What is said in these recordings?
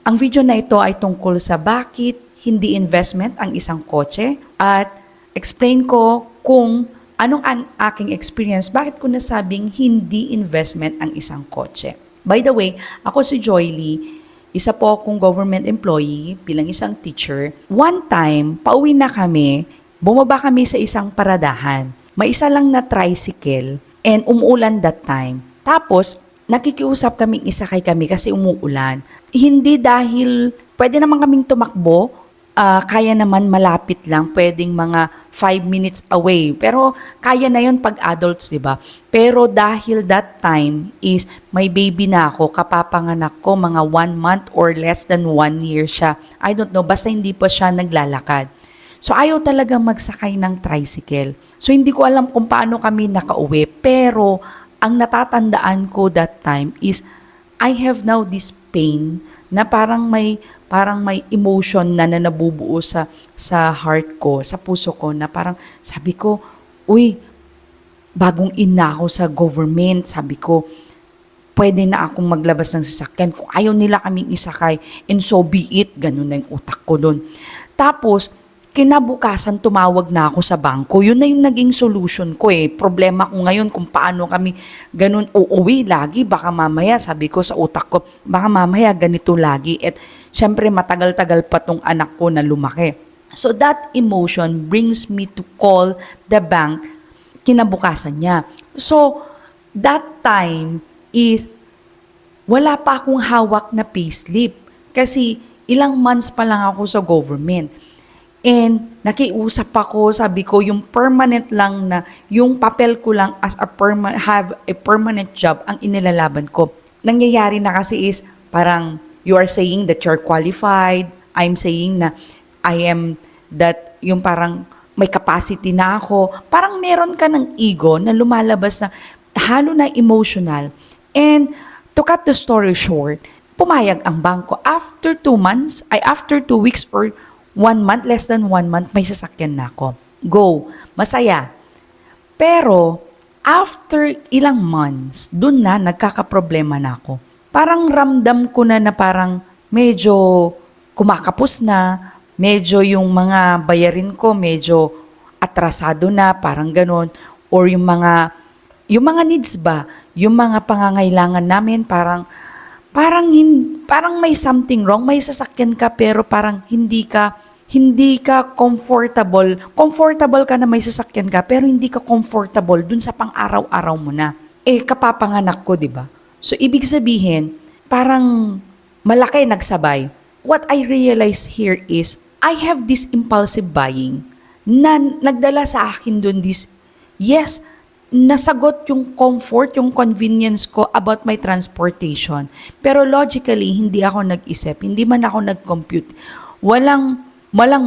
Ang video na ito ay tungkol sa bakit hindi investment ang isang kotse at explain ko kung anong ang aking experience, bakit ko nasabing hindi investment ang isang kotse. By the way, ako si Joy Lee, isa po akong government employee bilang isang teacher. One time, pauwi na kami, bumaba kami sa isang paradahan. May isa lang na tricycle and umuulan that time. Tapos, nakikiusap kaming isakay kami kasi umuulan. Hindi dahil pwede naman kaming tumakbo, kaya naman malapit lang, pwedeng mga 5 minutes away. Pero kaya na yon pag adults, di ba? Pero dahil that time is may baby na ako, kapapanganak ko, mga 1 month or less than 1 year siya. I don't know, basta hindi pa siya naglalakad. So ayaw talaga magsakay ng tricycle. So hindi ko alam kung paano kami nakauwi. Pero ang natatandaan ko that time is I have now this pain na parang may emotion na nabubuo sa heart ko, sa puso ko, na parang sabi ko, uy, bagong ina ako sa government, sabi ko, pwede na akong maglabas ng sasakyan. Kung ayaw nila kaming isakay, and so be it, ganun na yung utak ko doon. Tapos, kinabukasan tumawag na ako sa bangko. Yun na yung naging solution ko eh. Problema ko ngayon kung paano kami ganun uuwi lagi. Baka mamaya, sabi ko sa utak ko, baka mamaya ganito lagi. At syempre matagal-tagal pa tong anak ko na lumaki. So that emotion brings me to call the bank kinabukasan niya. So that time is wala pa akong hawak na payslip. Kasi ilang months pa lang ako sa government. And nakiusap ako, sabi ko, yung permanent lang na, yung papel ko lang as have a permanent job ang inilalaban ko. Nangyayari na kasi is parang you are saying that you're qualified, I'm saying na I am that, yung parang may capacity na ako. Parang meron ka ng ego na lumalabas na halo na emotional. And to cut the story short, pumayag ang bangko. After 2 weeks or 1 month, less than 1 month, may sasakyan na ako. Go. Masaya. Pero, after ilang months, dun na nagkakaproblema na ako. Parang ramdam ko na parang medyo kumakapos na, medyo yung mga bayarin ko, medyo atrasado na, parang ganon. Or yung mga needs ba, yung mga pangangailangan namin, parang may something wrong, may sasakyan ka pero parang hindi ka comfortable. Comfortable ka na may sasakyan ka pero hindi ka comfortable dun sa pang-araw-araw mo na. Kapapanganak ko, 'di ba? So ibig sabihin, parang malaki nagsabay. What I realize here is I have this impulsive buying na nagdala sa akin dun nasagot yung comfort, yung convenience ko about my transportation. Pero logically, hindi ako nag-isip, hindi man ako nag-compute. Walang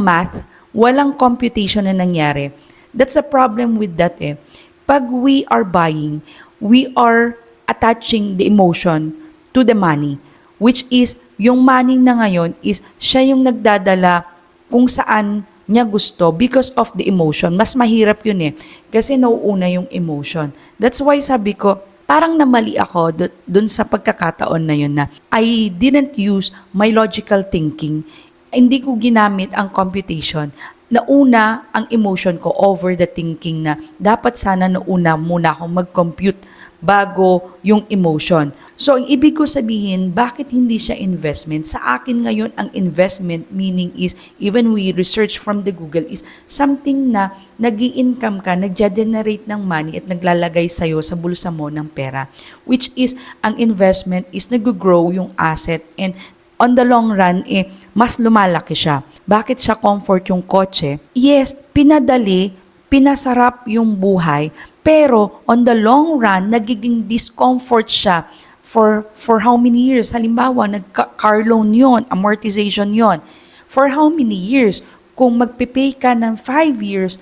math, walang computation na nangyari. That's a problem with that eh. Pag we are buying, we are attaching the emotion to the money, which is, yung money na ngayon is, siya yung nagdadala kung saan niya gusto because of the emotion. Mas mahirap yun eh. Kasi nauuna yung emotion. That's why sabi ko, parang namali ako dun sa pagkakataon na yun na I didn't use my logical thinking. Hindi ko ginamit ang computation. Nauna ang emotion ko over the thinking na dapat sana nauna muna akong mag-compute bago yung emotion. So, ang ibig ko sabihin, bakit hindi siya investment? Sa akin ngayon, ang investment meaning is, even we research from the Google, is something na nag-i-income ka, nag-generate ng money at naglalagay sa'yo sa bulsa mo ng pera. Which is, ang investment is nag-grow yung asset and on the long run, mas lumalaki siya. Bakit siya comfort yung kotse? Yes, pinadali, pinasarap yung buhay, pero on the long run, nagiging discomfort siya for how many years? Halimbawa, nag-car loan yon, amortization yon. For how many years? Kung magpipay ka ng 5 years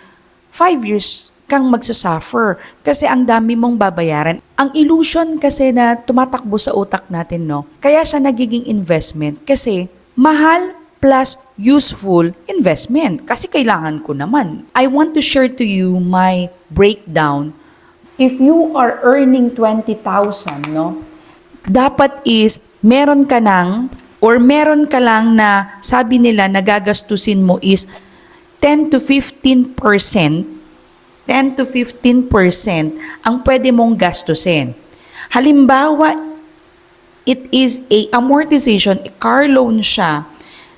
kang magsasuffer kasi ang dami mong babayaran. Ang illusion kasi na tumatakbo sa utak natin, no? Kaya siya nagiging investment kasi mahal plus useful investment kasi kailangan ko naman. I want to share to you my breakdown. If you are earning 20,000, no? Dapat is meron ka ng Or meron ka lang na sabi nila nagagastusin mo is 10 to 15%, 10 to 15% ang pwede mong gastusin. Halimbawa, it is a amortization, a car loan siya,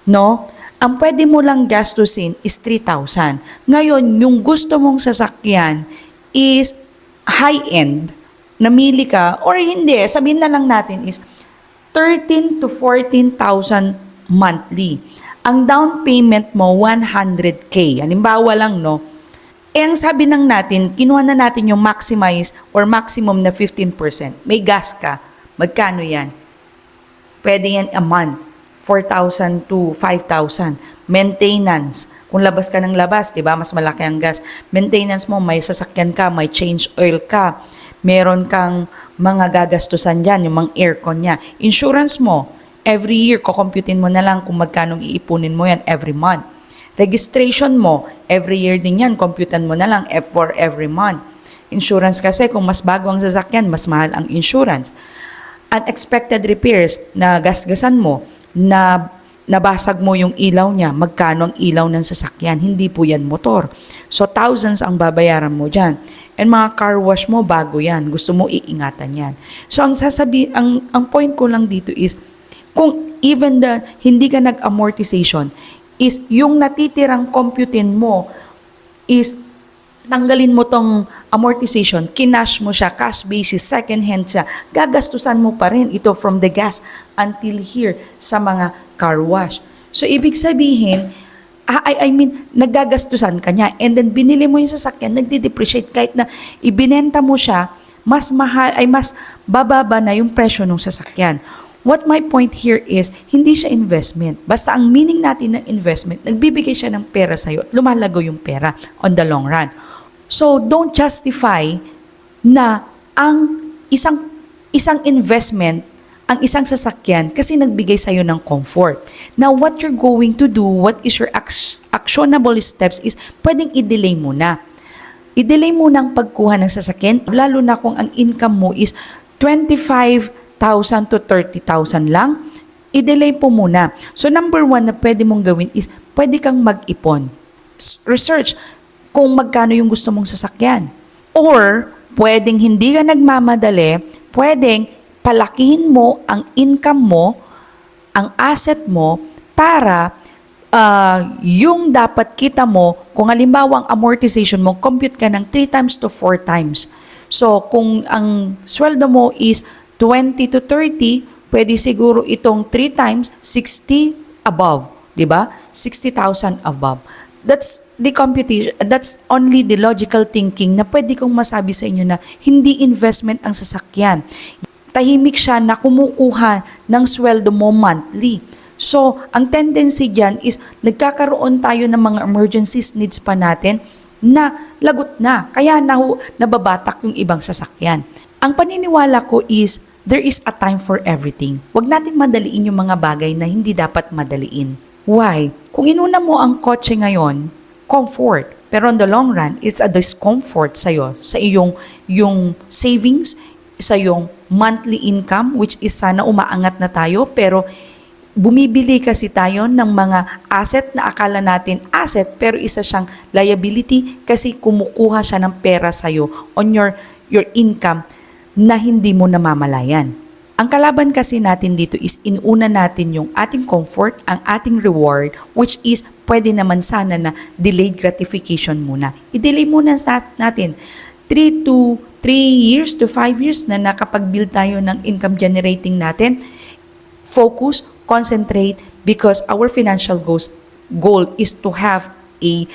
no? Ang pwede mo lang gastusin is 3,000. Ngayon, yung gusto mong sasakyan is high-end, namili ka, or hindi, sabihin na lang natin is 13 to 14,000 monthly. Ang down payment mo, 100K. Halimbawa lang, no? Eh, ang sabi ng natin, kinuha na natin yung maximize or maximum na 15%. May gas ka. Magkano yan? Pwede yan a month. 4,000 to 5,000. Maintenance. Kung labas ka ng labas, di ba? Mas malaki ang gas. Maintenance mo, may sasakyan ka, may change oil ka. Meron kang mga gagastusan dyan, yung mga aircon niya. Insurance mo, every year, kukomputin mo na lang kung magkano iipunin mo yan every month. Registration mo, every year din yan, computan mo na lang for every month. Insurance kasi, kung mas bago ang sasakyan, mas mahal ang insurance. Unexpected repairs, na gasgasan mo, na nabasag mo yung ilaw niya, magkano ang ilaw ng sasakyan, hindi po yan motor. So, thousands ang babayaran mo dyan. And mga car wash mo, bago yan. Gusto mo iingatan yan. So, ang point ko lang dito is, kung even hindi ka nag-amortization, is yung natitirang computin mo is tanggalin mo tong amortization, kinash mo siya, cash basis, second hand siya, gagastusan mo pa rin ito from the gas until here sa mga car wash. So, ibig sabihin, I mean, naggagastusan ka niya and then binili mo yung sasakyan, nagde-depreciate kahit na ibinenta mo siya, mas mahal, ay mas bababa na yung presyo ng sasakyan. What my point here is, hindi siya investment. Basta ang meaning natin ng investment, nagbibigay siya ng pera sa'yo at lumalago yung pera on the long run. So, don't justify na ang isang investment, ang isang sasakyan kasi nagbigay sa'yo ng comfort. Now, what you're going to do, what is your actionable steps is pwedeng i-delay mo na. I-delay mo na ang pagkuha ng sasakyan, lalo na kung ang income mo is 25,000 to 30,000 lang, i-delay po muna. So, number one na pwede mong gawin is pwede kang mag-ipon. Research kung magkano yung gusto mong sasakyan. Or, pwedeng hindi ka nagmamadali, pwedeng palakihin mo ang income mo, ang asset mo, para yung dapat kita mo, kung halimbawa ang amortization mo, compute ka ng 3 times to 4 times. So, kung ang sweldo mo is 20 to 30, pwede siguro itong 3 times, 60 above. Diba? 60,000 above. That's the computation, that's only the logical thinking na pwede kong masabi sa inyo na hindi investment ang sasakyan. Tahimik siya na kumukuha ng sweldo mo monthly. So, ang tendency dyan is nagkakaroon tayo ng mga emergencies needs pa natin na lagot na. Kaya nababatak yung ibang sasakyan. Ang paniniwala ko is there is a time for everything. Huwag natin madaliin yung mga bagay na hindi dapat madaliin. Why? Kung inuna mo ang kotse ngayon, comfort. Pero on the long run, it's a discomfort sa'yo, sa iyong savings, sa iyong monthly income, which is sana umaangat na tayo, pero bumibili kasi tayo ng mga asset na akala natin asset, pero isa siyang liability kasi kumukuha siya ng pera sa'yo on your income na hindi mo namamalayan. Ang kalaban kasi natin dito is inuna natin yung ating comfort, ang ating reward, which is pwede naman sana na delayed gratification muna. I-delay muna natin 3 years to 5 years na nakapag-build tayo ng income generating natin. Focus, concentrate, because our financial goal is to have a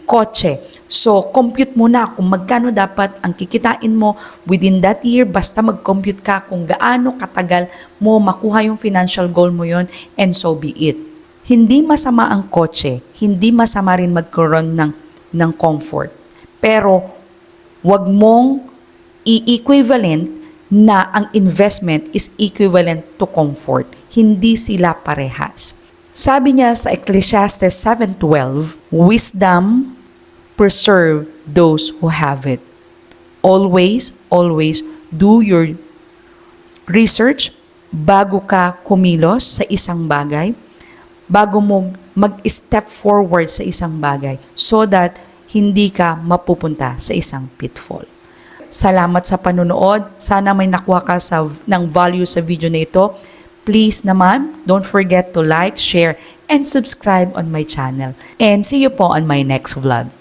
kotse. So, compute mo na kung magkano dapat ang kikitain mo within that year. Basta mag-compute ka kung gaano katagal mo makuha yung financial goal mo yon, and so be it. Hindi masama ang kotse. Hindi masama rin magkaroon ng comfort. Pero, wag mong i-equivalent na ang investment is equivalent to comfort. Hindi sila parehas. Sabi niya sa Ecclesiastes 7:12, wisdom preserve those who have it. Always, always do your research, bago ka kumilos sa isang bagay, bago mo mag-step forward sa isang bagay so that hindi ka mapupunta sa isang pitfall. Salamat sa panunood. Sana may nakuha ka ng value sa video na ito. Please naman, don't forget to like, share, and subscribe on my channel. And see you po on my next vlog.